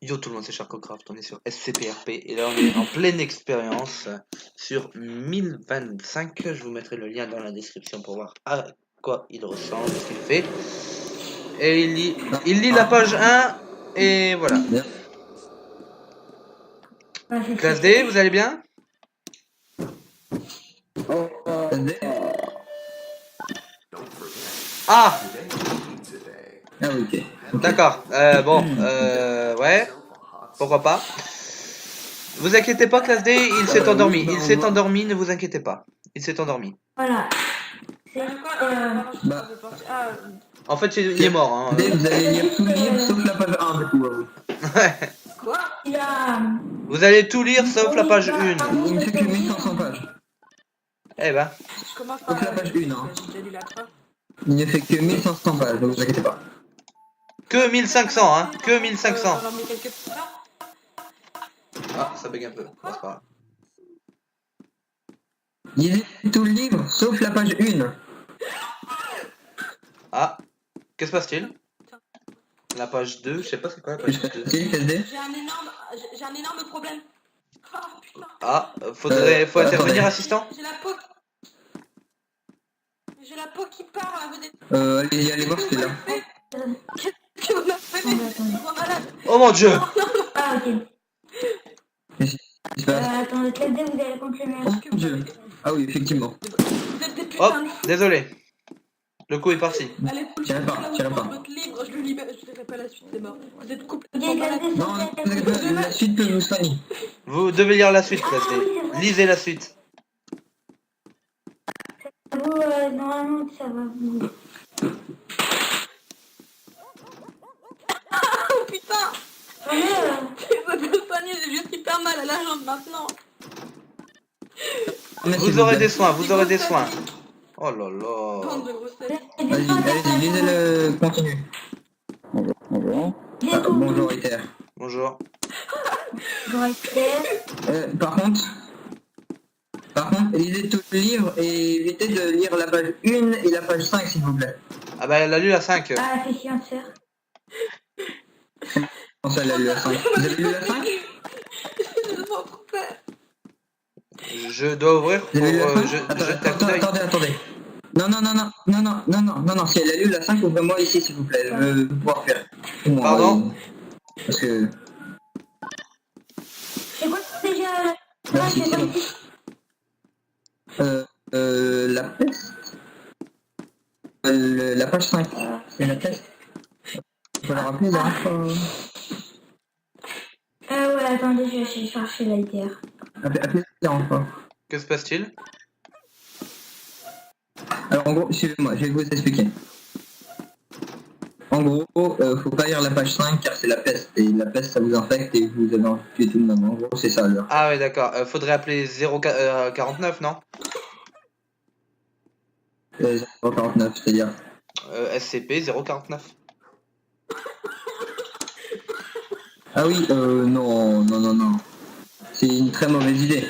Yo tout le monde, c'est Sharkocraft, on est sur SCPRP et là on est en pleine expérience sur 1025. Je vous mettrai le lien dans la description pour voir à quoi il ressemble, ce qu'il fait. Et il lit la page 1 et voilà. Bien. Classe D, vous allez bien? Ah, Ah oui, ok. d'accord. Ouais, pourquoi pas. Vous inquiétez pas, classe D, il s'est endormi. oui, bah, Il s'est endormi, ne vous inquiétez pas. Il s'est endormi. Voilà. C'est Bah, En fait, il est mort. Hein. D, vous allez lire tout le livre sauf la page 1 du coup. Ouais. quoi? Il a. Vous allez tout lire sauf la page 1. Il ne fait que 1500 pages. Eh ben. Je commence Sauf par la page 1. Hein. J'ai déjà lu la 3. Il ne fait que 1500 pages, ne vous inquiétez pas. Que 1500, hein. Que 1500. J'en ai quelques petits là. Ah, ça bug un peu. Bon, c'est pas grave. Lisez tout le livre sauf la page 1. Ah, que se passe-t-il? La page 2, je sais pas c'est quoi la page 2. SD. J'ai un énorme problème. Oh putain. Ah, faut intervenir, attendez. assistant. J'ai la peau qui part là, venez. Allez voir ce qu'il y a là. Qu'est-ce qu'on a fait? Attendez. On est malade. Oh mon dieu. Ah, ok. Qu'est-ce qui se passe? Attendez, quel dé vous allez continuer? Oh mon dieu. Ah oui, effectivement. Vous êtes des Hop, putains de... désolé. Le coup est parti. Allez, Tirez pas, tirez pas. votre livre, je le libère, je dirai pas la suite, c'est mort. Vous êtes complètement Ok, malade. classe D, Non, sortez, ne vous classe D. inquiétez pas, la suite peut vous soigner. Vous devez lire la suite, classe Ah, oui, c'est D. vrai. Lisez la suite. Vous, normalement, ça va vous. Oh putain. Attendez, Ça peut soigner, j'ai juste hyper mal à la jambe maintenant. Mais s'il Vous vous aurez plaît. des soins, vous aurez des soins. Oh là Bande là. de grosses têtes. Vas-y, allez-y, lisez-le, continue. Bonjour. Ah, bonjour, Ether. Bonjour. Par contre, lisez tout le livre et évitez de lire la page 1 et la page 5, s'il vous plaît. Ah bah elle a lu la 5. Ah, c'est chiant, sœur. Comment ça, elle a lu la 5? Vous avez lu la 5? Je ne m'en trouve pas. Je dois ouvrir Vous pour avez lu la 5? jeter un coup Attendez, d'œil. attendez. Non, si elle a lu la 5, ouvrez-moi ici, s'il vous plaît. Je veux pouvoir faire. Moi, Pardon? Parce que... C'est quoi déjà Merci, c'est c'est quoi bon. La peste. La page 5. C'est la peste. Faut la rappeler, là. Ouais, attendez, je vais chercher la ITR. Appelez-la encore. Que se passe-t-il? Alors en gros, suivez-moi, je vais vous expliquer. En gros, faut pas lire la page 5 car c'est la peste. Et la peste ça vous infecte et vous avez envie de tuer tout le monde. En gros, c'est ça alors. Ah ouais d'accord. Faudrait appeler 049, non? 049, c'est-à-dire. SCP 049. Ah oui, non. C'est une très mauvaise idée.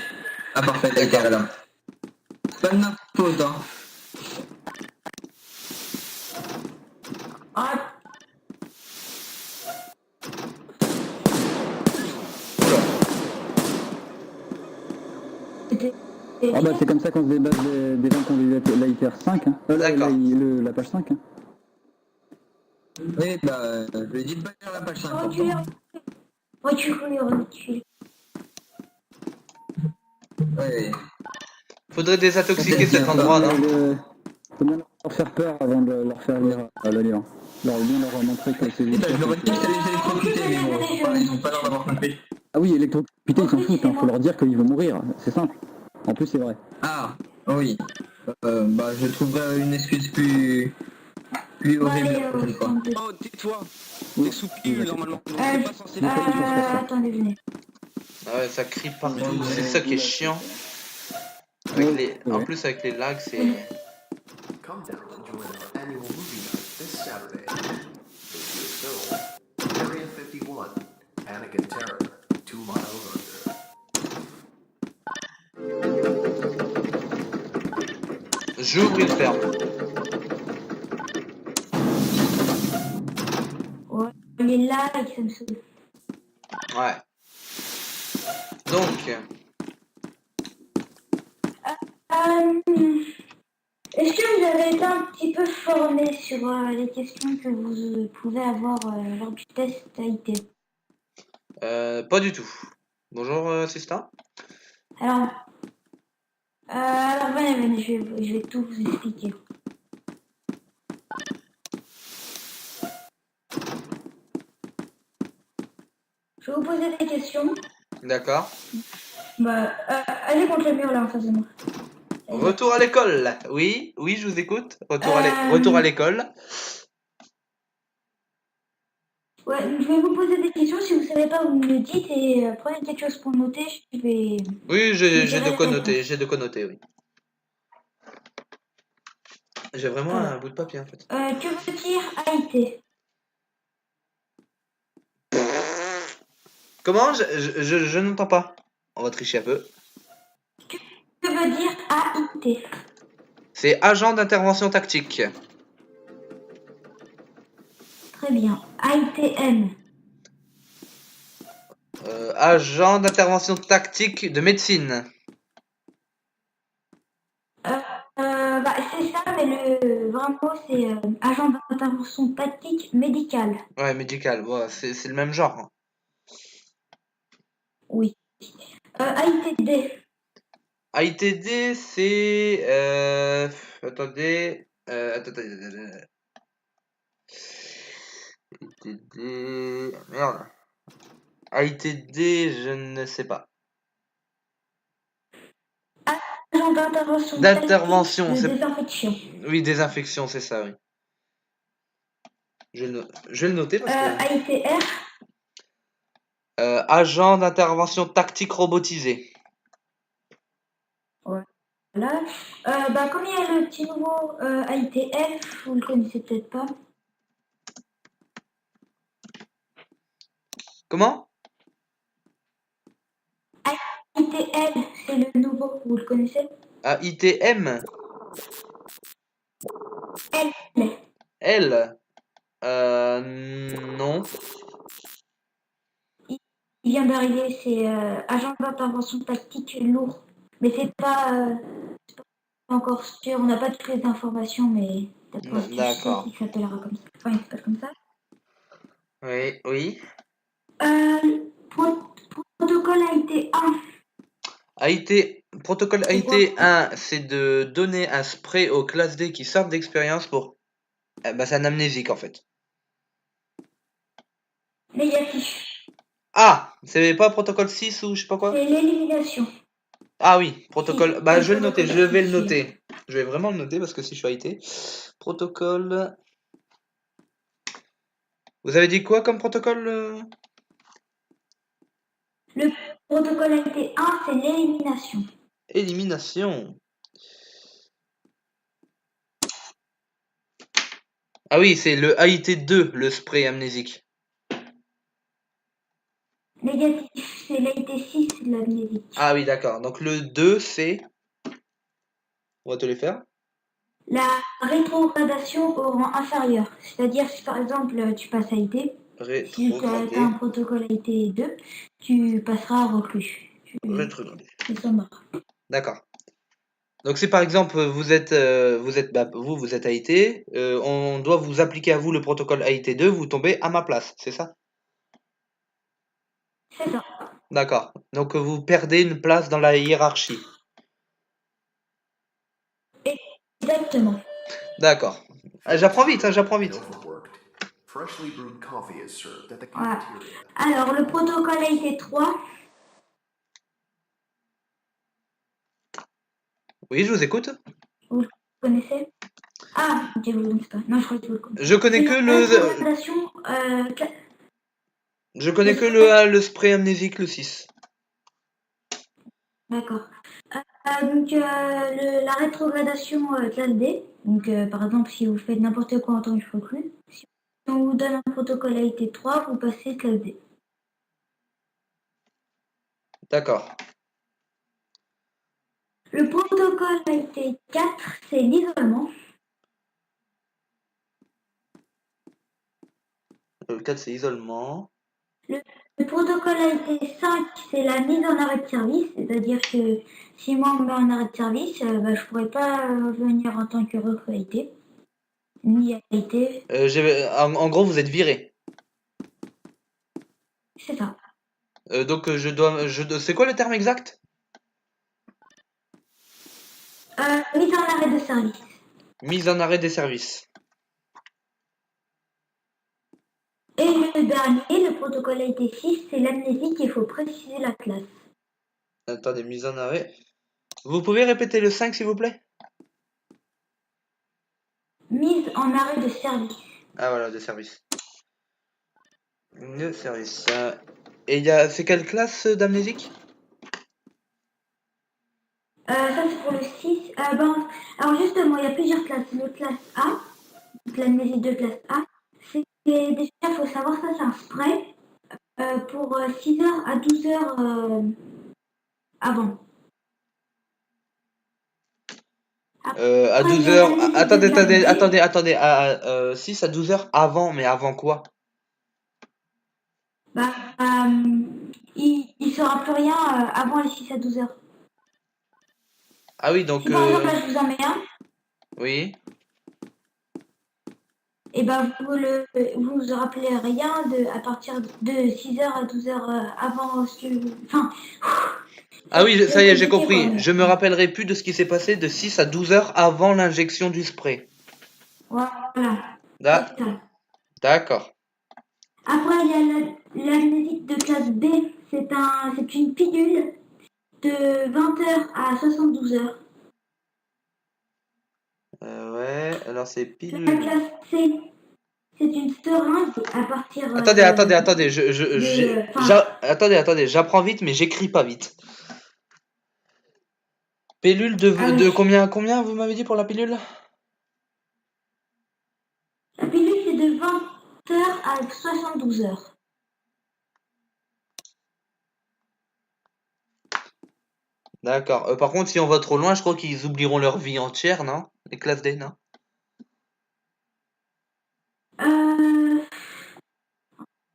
Ah parfait, d'accord là. C'est pas de ma faute, hein. Ah, c'était. Ah bah c'est comme ça qu'on se débat des gens qui ont lu la ITR 5, hein. D'accord. La page 5. Hein. Oui, bah, je lui ai dit de pas lire la page 5. Reculez, reculez. Ouais. Faudrait désintoxiquer cet endroit, non? Faut bien leur faire peur avant de leur faire lire le livre. Leur bien leur montrer que c'est Je leur ai dit que ça les électrocuter, mais bon, ils ont pas l'air d'avoir compris. Ah oui, électrocuté, ils s'en foutent, hein. Faut leur dire qu'ils vont mourir, c'est simple. En plus c'est vrai. Ah, oui. Bah, je trouverai une excuse plus horrible la prochaine fois. Oh, tais-toi. T'es sous pilule normalement. Donc t'es pas censé Attendez, venez. Ah ouais, ça crie partout. C'est ça qui est chiant. Avec les... En plus avec les lags, c'est... Come down and join our annual movie night this Saturday. The film, Area 51, Panic and Terror, 2 Miles Under. J'ouvre, il ferme. Ouais, les lags, ça me saoule. Ouais. Donc, Est-ce que vous avez été un petit peu formé sur les questions que vous pouvez avoir lors du test AIT? pas du tout. Bonjour, assistant. Alors, venez, je vais tout vous expliquer. Je vais vous poser des questions. D'accord. Allez contre le mur là en face de moi. Retour à l'école. Oui, oui, je vous écoute. Euh, Retour à l'école. Ouais, je vais vous poser des questions. Si vous savez pas, vous me le dites et prenez quelque chose pour noter. Oui, je j'ai dirai de les quoi noter. réponses. J'ai de quoi noter, oui. J'ai vraiment Alors, un bout de papier en fait. que veut dire AIT? Comment? Je n'entends pas. On va tricher un peu. Que veut dire AIT? C'est agent d'intervention tactique. Très bien. AITM. Agent d'intervention tactique de médecine. C'est ça, mais le vrai mot c'est agent d'intervention tactique médicale. Ouais, médical. Ouais, c'est le même genre. Oui. AITD. AITD, c'est... attendez. Attendez. AITD... Merde. AITD, je ne sais pas. Agent d'intervention tactique D'intervention, de c'est... désinfection. Oui, désinfection, c'est ça, oui. Je vais le noter parce que... AITR. agent d'intervention tactique robotisé. Voilà. Comme il y a le petit nouveau AITF, vous le connaissez peut-être pas. Comment? AITL, c'est le nouveau, vous le connaissez? AITM? L. L? Non. Il vient d'arriver, c'est agent d'intervention tactique lourd. Mais c'est pas encore sûr, on n'a pas toutes les informations, mais d'après ce que je sais, D'accord. il s'appellera comme ça. Enfin, il s'appelle comme ça. Oui, oui. Protocole AIT1, Protocole c'est quoi? AIT 1, c'est de donner un spray aux classes D qui sortent d'expérience pour... c'est un amnésique en fait. Négatif. Ah! C'est pas protocole 6 ou je sais pas quoi? C'est l'élimination. Ah oui, Si, protocole... c'est je vais le noter, protocole je vais le 6, celui-là. noter. Je vais vraiment le noter parce que si je suis AIT... Protocole... Vous avez dit quoi comme protocole Le protocole AIT1, c'est l'élimination. Élimination. Ah oui, c'est le AIT2, le spray amnésique. Négatif, c'est l'AIT6, l'amnésique. Ah oui, d'accord. Donc le 2, c'est... On va te les faire. La rétrogradation au rang inférieur. C'est-à-dire, si par exemple tu passes AIT, si tu as un Rétrogradé. protocole AIT 2, tu passeras reclus. Rétrogradé. Tu sommeras. D'accord. Donc si par exemple vous êtes vous êtes AIT, on doit vous appliquer à vous le protocole AIT2, vous tombez à ma place, c'est ça? C'est ça. D'accord. Donc vous perdez une place dans la hiérarchie. Exactement. D'accord. J'apprends vite, hein, j'apprends And vite. overworked. Freshly brewed coffee is served at the Voilà. cafeteria. Alors, le protocole AIT 3, Oui, je vous écoute. vous le connaissez? Ah, ok, vous le connaissez pas. Non, je crois que vous le connaissez. Je connais C'est que la le rétrogradation, je connais que le spray amnésique le 6. d'accord. La rétrogradation classe D, donc par exemple, si vous faites n'importe quoi en tant que recrue, si on vous donne un protocole AIT 3, vous passez classe D. D'accord. Le protocole AIT 4, c'est l'isolement. Le 4 c'est isolement. Le le protocole AIT5, c'est la mise en arrêt de service, c'est-à-dire que si moi on me met en arrêt de service, je pourrais pas venir en tant que recrue AIT, ni AIT, En gros, vous êtes viré. c'est ça. Donc c'est quoi le terme exact? Mise en arrêt de service. Mise en arrêt des services. Et le dernier, le protocole AIT6, c'est l'amnésique, il faut préciser la classe. Attendez, mise en arrêt. Vous pouvez répéter le 5 s'il vous plaît? Mise en arrêt de service. Ah voilà, de service. De service. Et c'est quelle classe d'amnésique? Ça c'est pour le 6. Alors justement, il y a plusieurs classes. Le classe A, donc l'amnésie de classe A, c'est déjà, il faut savoir, ça c'est un spray pour 6h à 12h avant. À 12h. Attendez. 6 à 12h avant, mais avant quoi? Il sera plus rien avant les 6 à 12h. Ah oui, donc... Si par exemple là je vous en mets un, Oui. et vous vous rappelez rien à partir de 6h à 12h avant. Enfin. Ah oui, ça y est, j'ai compris. Quoi, mais... Je me rappellerai plus de ce qui s'est passé de 6 à 12 heures avant l'injection du spray. Voilà. D'accord. Après, il y a l'amnésique de classe B. C'est une pilule de 20h à 72 heures. Ouais, alors c'est La pilule. classe C, c'est une seringue à partir... Attendez. Attendez, j'apprends vite, mais j'écris pas vite. Pilule de combien vous m'avez dit pour la pilule? La pilule, c'est de 20h à 72 heures. D'accord. Par contre, si on va trop loin, je crois qu'ils oublieront leur vie entière, non? Les classes D, non?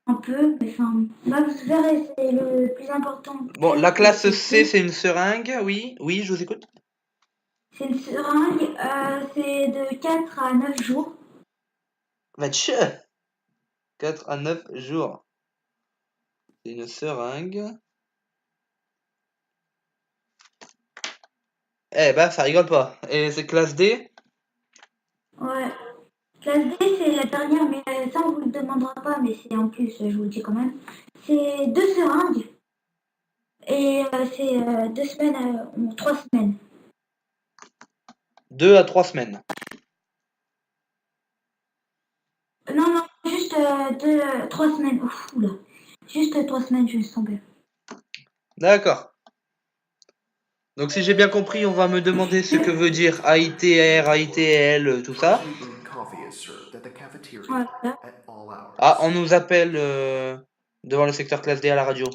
Un peu, mais enfin... vous verrez, c'est le plus important. Bon, la classe C, c'est une seringue, oui. Oui, je vous écoute. C'est une seringue, c'est de 4 à 9 jours. Match 4 à 9 jours. C'est une seringue. Eh ben, ça rigole pas. Et c'est classe D? Ouais. Classe D, c'est la dernière, mais ça, on vous le demandera pas, mais c'est en plus, je vous le dis quand même. C'est 2 seringues. Et c'est 2 semaines, 3 semaines. 2 à 3 semaines. Non, juste 3 semaines. Oula. Juste 3 semaines, je vais tomber. D'accord. Donc si j'ai bien compris, on va me demander ce que veut dire AITR, AITL, tout ça. Voilà. Ah, on nous appelle devant le secteur classe D à la radio.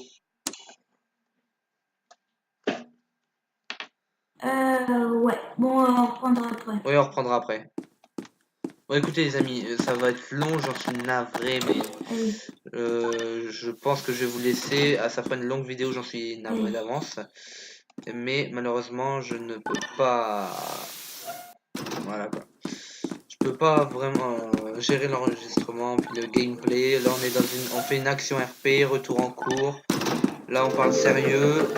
Ouais. Bon, on reprendra après. Oui, on reprendra après. Bon, écoutez les amis, ça va être long, j'en suis navré, mais je pense que je vais vous laisser. Ça fera une longue vidéo, j'en suis navré d'avance. Mais malheureusement, je ne peux pas... Voilà quoi. Je peux pas vraiment gérer l'enregistrement, puis le gameplay. Là, on fait une action RP, retour en cours. Là, on parle sérieux.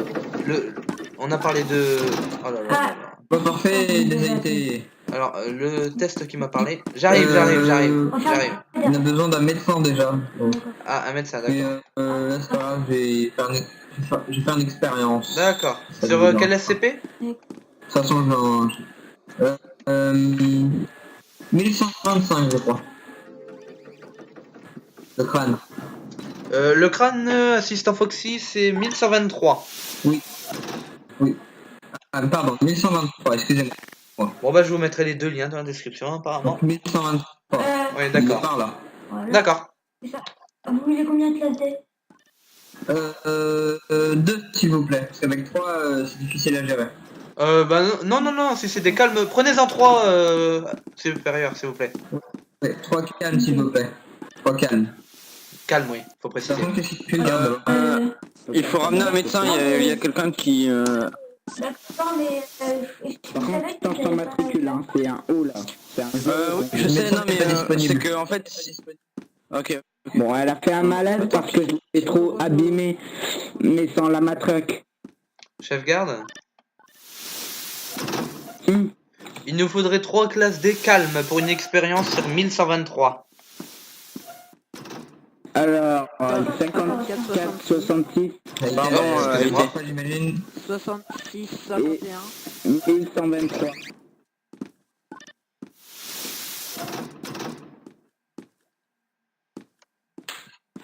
On a parlé de... Oh là là là là. Pas parfait, des AIT. Alors, le test qui m'a parlé... J'arrive. On a besoin d'un médecin déjà. Donc. Ah, un médecin, Mais d'accord. là, c'est pas grave, j'ai fait une expérience. D'accord. Ça Sur veut quel dire. SCP? De toute façon, 1125, je crois. Le crâne. Le crâne assistant Foxy, c'est 1123. Oui. Ah, pardon, 1123, excusez-moi. Bon, bah, je vous mettrai les deux liens dans la description, apparemment. Donc 1123. Oui, d'accord. Par là. Voilà. D'accord. C'est ça. Vous voulez combien de classes D? 2 s'il vous plaît, parce qu'avec 3 c'est difficile à gérer. Bah non, si c'est des calmes, prenez-en 3 supérieurs, s'il vous plaît. Ouais, 3 calmes s'il vous plaît. 3 calmes. Calme, oui, faut Par préciser. contre, qu'est-ce que tu veux dire d'abord Il faut ramener un médecin, il y a quelqu'un qui... D'accord, mais Par vous contre, savez change ton matricule, hein. C'est un O là. C'est un zéro. oui, je Le sais, médecin non, n'est mais pas c'est disponible. que, en fait... Ok. Bon, elle a fait un malaise parce que je l'ai trop abîmé, mais sans la matraque. Chef garde, Hmm. il nous faudrait 3 classes D calme pour une expérience sur 1123. Alors, 54, 66 Pardon, excusez-moi. J'imagine. 66, et 51. 1123.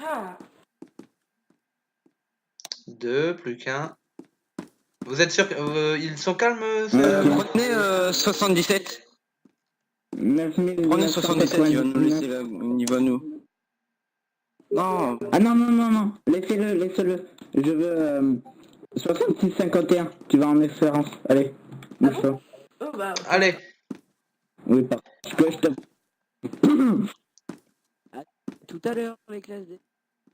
Ah. 2, plus qu'un. Vous êtes sûr qu'ils sont calmes Prenez 77. 9000. Prenez 77, il va nous laisser là, il va nous... Non, Ah non, non, non, non. Laissez-le, laissez-le. Je veux 66-51. Tu vas en espérance. Allez, bouge-toi. Oh bah. Allez, Oui, parce que je te... Tout à l'heure, les classes D.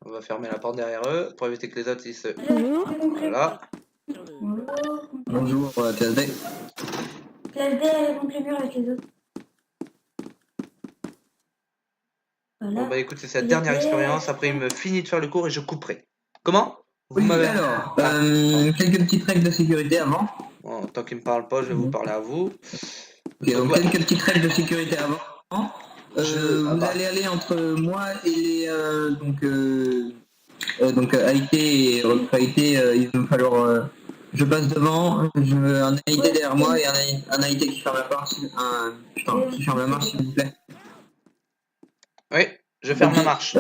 on va fermer la porte derrière eux pour éviter que les autres ils se... Voilà. Voilà. Bonjour, classe D. Classe D, elle est plus mûre avec les autres. Voilà. Bon bah écoute, c'est sa dernière expérience, après il me finit de faire le cours et je couperai. Comment Vous Oui, m'avez... alors, quelques petites règles de sécurité avant. Bon, tant qu'il me parle pas, je vais vous parler à vous. Ok, donc Ouais. quelques petites règles de sécurité avant. Vous allez aller entre moi et les donc AIT et recrue AIT, il va me falloir je passe devant, je veux un AIT derrière moi et un AIT qui ferme la porte, qui ferme la marche s'il vous plaît. Oui, je ferme Ok. la marche.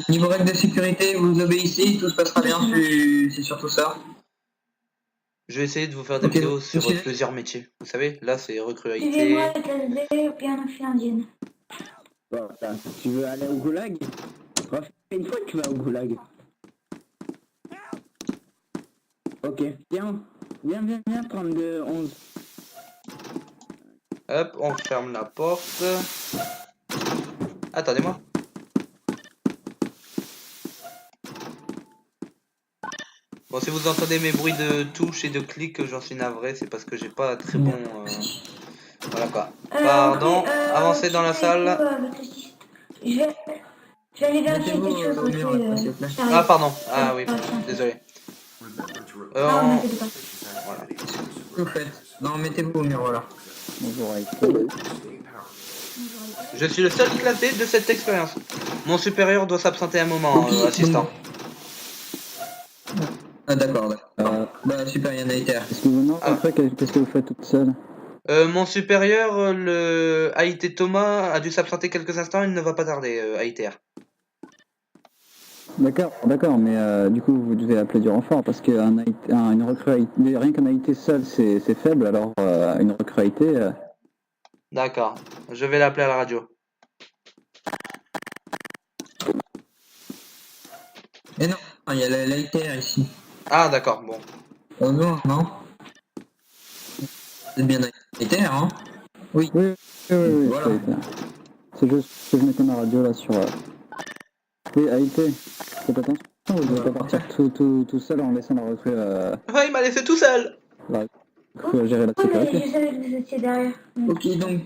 Niveau règles de sécurité, vous obéissez, tout se passera bien, c'est surtout ça. Je vais essayer de vous faire des Ok, vidéos sur monsieur. plusieurs métiers. Vous savez, là c'est recrue IT. Suivez-moi la classe D, bien un fille indienne. Bon, attends, tu veux aller au goulag? Refais une fois que tu vas au goulag. Ok, viens, viens, 32, 11. Hop, on ferme la porte. Attendez-moi. Bon, si vous entendez mes bruits de touches et de clics, j'en suis navré, c'est parce que j'ai pas très bon... Voilà quoi. Pardon, Ok, avancez dans la salle. votre assiste. Je vais aller vérifier Mettez-vous quelque chose. au mur, ok, s'il vous plaît. j'arrive. Ah pardon, ah oui, désolé. Remember to report Ah, on- n'inquiète pas. Voilà. activities to Qu'est-ce que vous faites? Non, mettez-vous au mur, voilà. Bonjour, Aïe. stay powerful. Je suis le seul classé de cette expérience. Mon supérieur doit s'absenter un moment, Ok, assistant. Ah d'accord, d'accord. Bah super, il y en a été. Excusez-moi, Ah. en fait, qu'est-ce que vous faites toute seule? Mon supérieur, le AIT Thomas, a dû s'absenter quelques instants, il ne va pas tarder, AITR. D'accord, mais du coup, vous devez appeler du renfort parce qu'une recrue AIT, rien qu'un AIT seul, c'est faible, alors une recrue AIT... D'accord, je vais l'appeler à la radio. Mais non, il y a l'AITR ici. Ah d'accord, bon. Bonjour, non? C'est bien AITR, hein? Oui, Voilà. c'est AIT. C'est juste que je mettais ma radio là sur... Oui, AIT, faites attention, vous devez pas partir tout seul en laissant la recrue Ah, il m'a laissé tout seul. gérer la Oh, mais sécurité. je savais que vous étiez derrière. Ok, donc...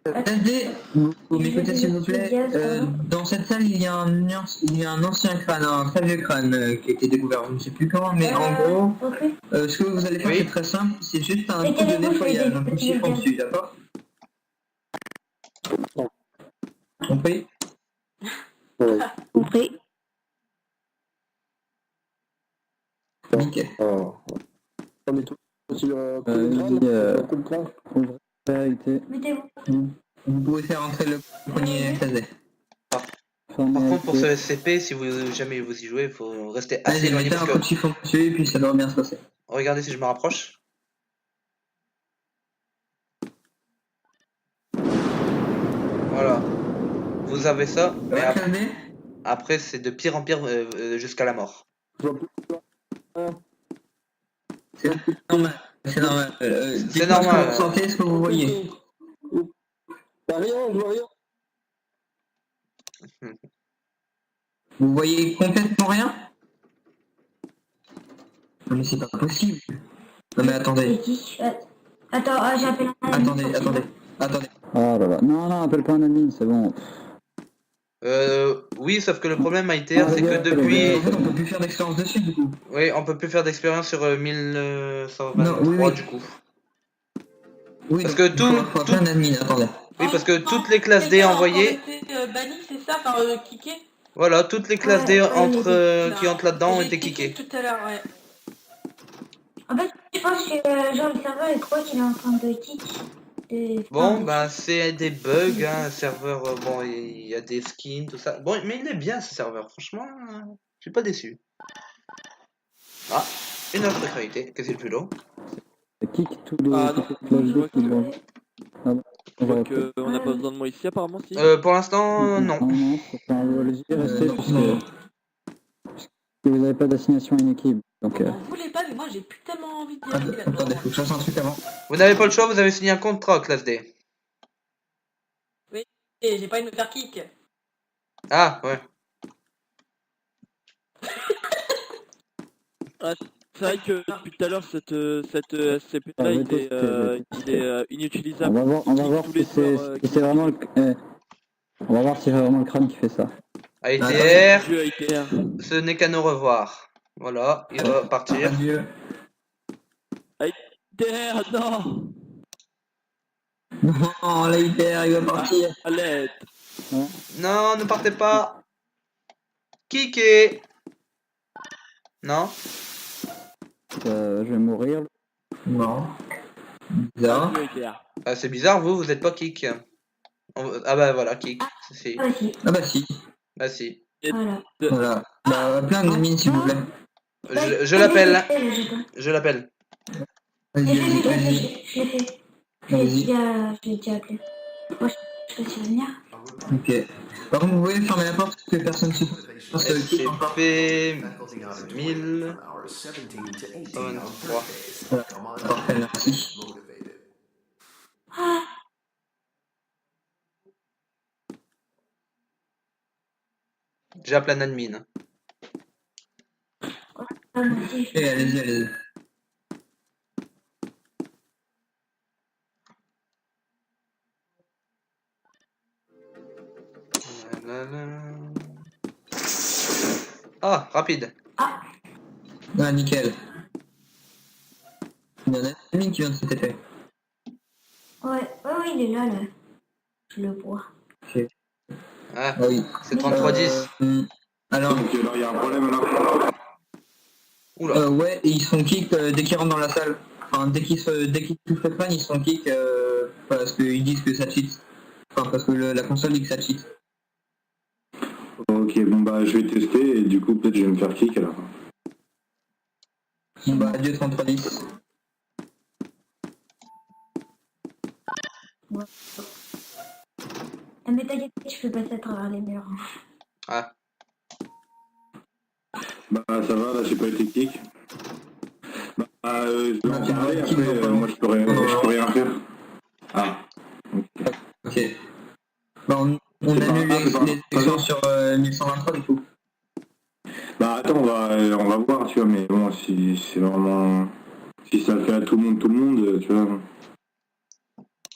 AD, vous m'écoutez s'il vous plaît. Dans cette salle, il y a un ancien crâne, un très vieux crâne qui a été découvert, je ne sais plus quand, mais en gros, Ok. ce que vous allez faire Oui. c'est très simple, c'est juste un Et coup de quel est nettoyage, le un coup de petit chiffon vulgaire dessus, d'accord? Compris? Compris. Nickel. Ouvrez AIT, Mettez-vous. Vous pouvez faire entrer le premier phasé. Par fermez contre, pour AIT. ce SCP, si vous jamais vous y jouez, il faut rester assez Allez, éloigné mettez parce un coup de que... chiffon dessus et puis ça doit bien se passer. Regardez si je me rapproche. Voilà. Vous avez ça, mais Ouais, phasé? après c'est de pire en pire jusqu'à la mort. C'est normal. C'est normal. C'est Dites-moi normal. ce que vous ressentez, ce que vous voyez. Rien, je vois rien. Vous voyez complètement rien? Non mais c'est pas possible. Non mais attendez. Attends, j'appelle un ami Attendez, pour qu'il attendez, voit. attendez. Oh là là. Non, non, appelle pas un admin, c'est bon. Oui, sauf que le problème à Ah, ITR, c'est que les gars, depuis... En fait, on peut plus faire d'expérience dessus du coup. Oui, on peut plus faire d'expérience sur Non, 1123 oui. du coup. Oui, Parce donc que il faut appeler un admin, attendez. Oui, parce que Oh, toutes les classes D quelqu'un a encore envoyées... été banni, c'est ça? Enfin, kické? Voilà, toutes les classes D Ouais, il est qui entrent là-dedans ont J'ai été été kickées. tout à l'heure, ouais. En fait, je pense que genre le serveur il croit qu'il est en train de kick. Bon, bah c'est des bugs, hein, un serveur, bon, il y a des skins, tout ça. Bon, mais il est bien ce serveur, franchement, je suis pas déçu. Ah, une autre qualité, qu'est-ce que c'est le plus long? Kick tous les Ah non, toutes les classes je D vois qui que, vont. Ah bon, je vois j'arrête. que on n'a pas besoin de moi ici apparemment si. Pour l'instant, non. Non, non, allez-y, restez non, puisque, non. puisque vous n'avez pas d'assignation à une équipe. Donc, On voulait pas, mais moi j'ai plus tellement envie d'y aller. là, Attendez, vraiment. faut que je fasse un truc avant. Vous n'avez pas le choix, vous avez signé un contrat, classe D. Et j'ai pas envie de me faire kick. Ah, ouais. C'est vrai que depuis tout à l'heure cette SCP Ah, là je vais il est, tester, je vais il tester. est inutilisable. on va Kick voir tous si les c'est soirs, si c'est vraiment on va voir si c'est vraiment le crâne qui fait ça. AITR, Dieu ITR. ce n'est qu'à nous revoir. Voilà, il va partir. Adieu. ITR, non. Non, là il perd, il va partir. À l'aide. Non, ne partez pas. Kiké. Non. Je vais mourir. Non. Bizarre. Adieu ITR. Ah, c'est bizarre, vous êtes pas kick. Ah bah voilà, kick. Si. Ah, si. Ah bah si. Bah si. Voilà. Voilà. Bah, plein de admin s'il vous plaît. Je l'appelle. Je l'appelle. Vas-y, vas-y, vas-y. Je l'ai fait. Vas-y. Je l'ai déjà appelé. Moi, je peux venir. Ok. Par contre, vous pouvez fermer la porte parce que personne se passe le kick encore. SCP Faculty hours 1000. from hours 17 to 18 on 23. Thursdays. Come on Parfait, in. merci. Motivated. J'ai appelé un admin. Ah, merci. Et allez-y, allez-y. Ah, rapide. Ah, nickel. Il y a un admin qui vient de se TP. Ouais, il est là, là. Je le vois. Ah, Ah oui. c'est 3310. Alors, il y a un problème alors. Oula. ouais, et ils sont kick dès qu'ils rentrent dans la salle. Enfin, dès qu'ils touchent le crâne, ils sont kick parce qu'ils disent que ça cheat. Enfin, parce que la console dit que ça cheat. Ok, bon bah je vais tester et du coup peut-être je vais me faire kick alors. Bon bah, adieu 3310. Ah, mais t'inquiète, je peux passer à travers les murs. Ah, Bah ça va, là j'ai pas été kick. Bah je vais en Tiens, parler, kick, après non, moi je peux rien faire. Ah. Ok. Bah, on C'est pas annule grave, c'est pas les grave. élections sur 1123 du coup. Bah attends, on va voir, tu vois, mais bon, si c'est vraiment... Si ça le fait à tout le monde, tu vois.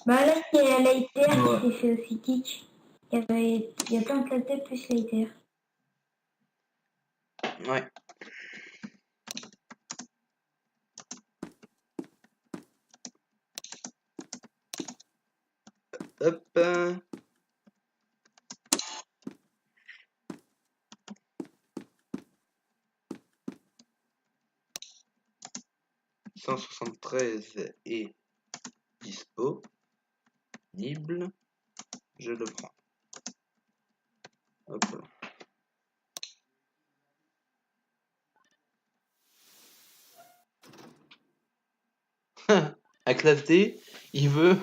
Bah là, c'est l'AITR Ouais. qui s'est fait aussi kick. Il y a plein de classés plus l'AITR. ouais. Hop. 173 est disponible. Je le prends. Hop là. Un classe D, il veut.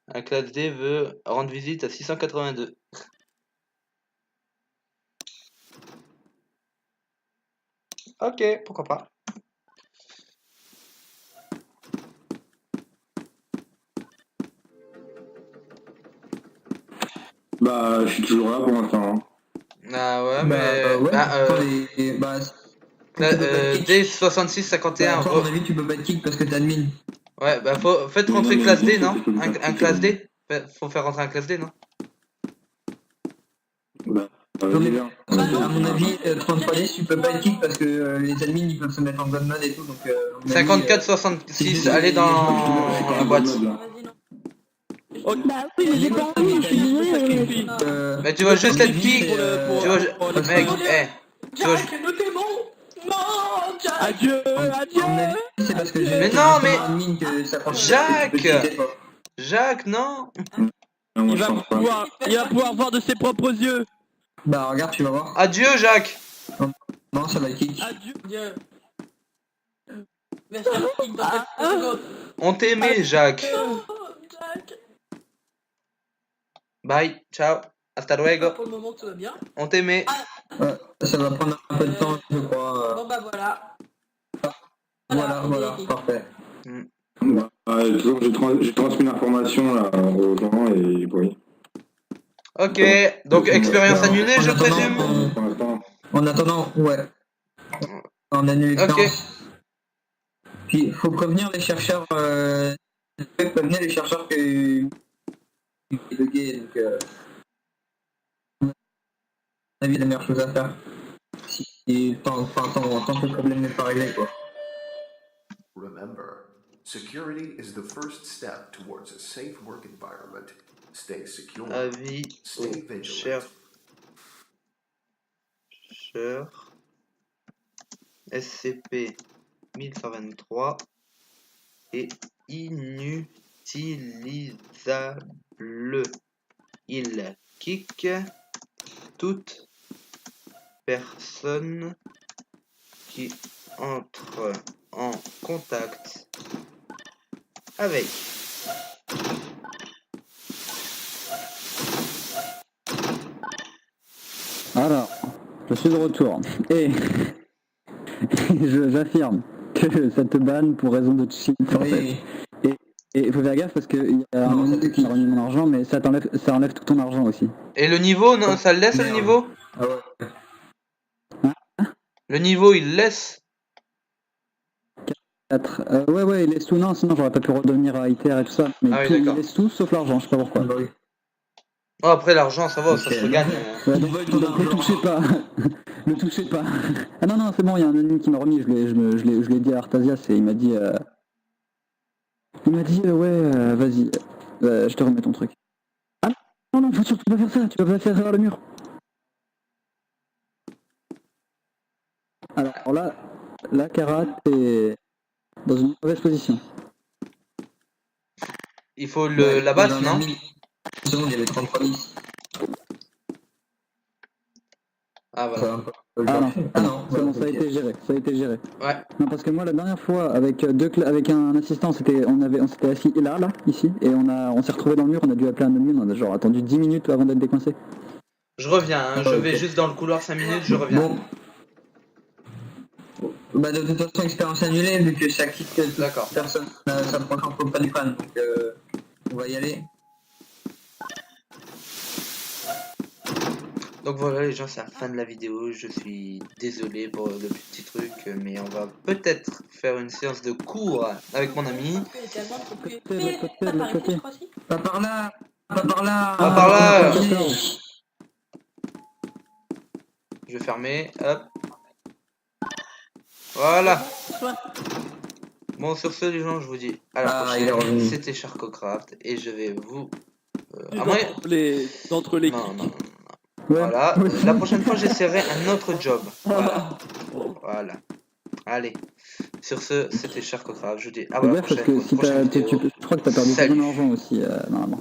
Un classe D veut rendre visite à 682. Ok, pourquoi pas. Bah je suis toujours là pour l'instant. Hein. Ah ouais, mais... ouais, D6651, toi, à mon avis, tu peux pas être kick parce que t'es admin. ouais, bah faites Mais non, rentrer mais classe D, bien sûr, non? tu peux me faire Un kick, classe D? Faut faire rentrer un classe D, non? Bah, Non, mais, bien. à mon avis, 3310, tu peux pas être kick parce que les admins ils peuvent se mettre en god mode et tout, donc à mon avis, 54-66, allez dans la boîte. Vas-y, non. Ok. Bah oui, mais j'ai pas envie, je suis désolé. Mais tu vas juste être avis, kick. c'est, Tu vas... pour les- Mec, tu vas... Jack, le démon. Non, Jack. Adieu, adieu. à mon avis, c'est parce que j'ai Mais été non, justement mais- admin que ça prend Jacques! que tu peux cheater, quoi. Jacques, non? Non, moi, Il je va pense pas. pouvoir voir de ses propres yeux. Bah regarde, tu vas voir. Adieu, Jacques. Non, ça va être kick. Adieu. Dieu. Mais ça kick dans quelques secondes. On t'aimait, Jacques. Oh, Jack. Bye, ciao. Hasta luego. Pour le moment, tout va bien. On t'aimait. Ça va prendre un peu de temps, je crois. Bon bah voilà. Voilà, parfait. Bah, de toute façon, j'ai transmis l'information là aux gens et oui. Ok, donc expérience annulée, je présume. Pour l'instant, En attendant, ouais. On annule l'expérience. Puis il faut prévenir les chercheurs. Prévenir les chercheurs que c'est bugué, donc. À mon avis, la meilleure chose à faire. Si tant que le problème n'est pas réglé, quoi. Remember, security is the first step towards a safe work environment. Stay secure. Avis Stay aux vigilant. chercheurs SCP 1123 est inutilisable. Il kick toute personne qui entre en contact avec. Alors, je suis de retour. Et j'affirme que ça te banne pour raison de cheat en fait. Oui. Et il faut faire gaffe parce qu'il y a un Non, menu ça qui m'a remis mon argent, mais ça enlève tout ton argent aussi. Et le niveau, non, ça le laisse le Merde. niveau? Ah ouais. Le niveau, il laisse. 4. Ouais, il laisse tout. Non, sinon j'aurais pas pu redevenir à ITR et tout ça. Mais Ah oui, tout, il d'accord. laisse tout sauf l'argent, je sais pas pourquoi. Bah oui. Oh, après l'argent, ça va, ça Ok. se regagne. Ouais, donc le touchez pas. Le touchez pas. Ah non, c'est bon, il y a un anonyme qui m'a remis, je l'ai dit à Artasias et il m'a dit... ouais, vas-y, je te remets ton truc. Ah non, faut surtout pas faire ça, tu vas pas faire ça le mur. Alors là, Kara, t'es dans une mauvaise position. Il faut Ouais, la battre, il y en a non? 1000. Une seconde, il y avait 33 10. Ah, voilà. Ah non, c'est bon, ça a été géré, Ouais. Non, parce que moi, la dernière fois, avec un assistant, on s'était assis là, ici, et on s'est retrouvé dans le mur, on a dû appeler un admin, on a genre attendu 10 minutes avant d'être décoincé. Je reviens, hein, je Ok. vais juste dans le couloir 5 minutes, je reviens. Bon. Bah de toute façon, expérience annulée, vu que ça quitte toute D'accord. personne, ça ne prend pas du fan, donc on va y aller. Donc voilà les gens, c'est la fin de la vidéo, je suis désolé pour le petit truc, mais on va peut-être faire une séance de cours avec mon ami. Il est tellement trop plus. De l'autre côté, T'as de pas l'autre arrêté, côté. je crois, si. Pas par là. Pas par là. Pas par là. Ok. Je vais fermer, hop. Voilà. Bon, sur ce les gens, je vous dis à la Ah, il est prochaine. revenu. C'était Charcocraft et je vais vous... à moins- D'entre les Non, non. Ouais, Voilà, ouais. la prochaine fois j'essaierai un autre job. Voilà. Voilà. Allez. Sur ce, c'était Charcocraft. Je vous dis à Fais la gaffe parce prochaine. que pour une si prochaine je vidéo. crois que t'as perdu Salut. ton argent aussi, normalement.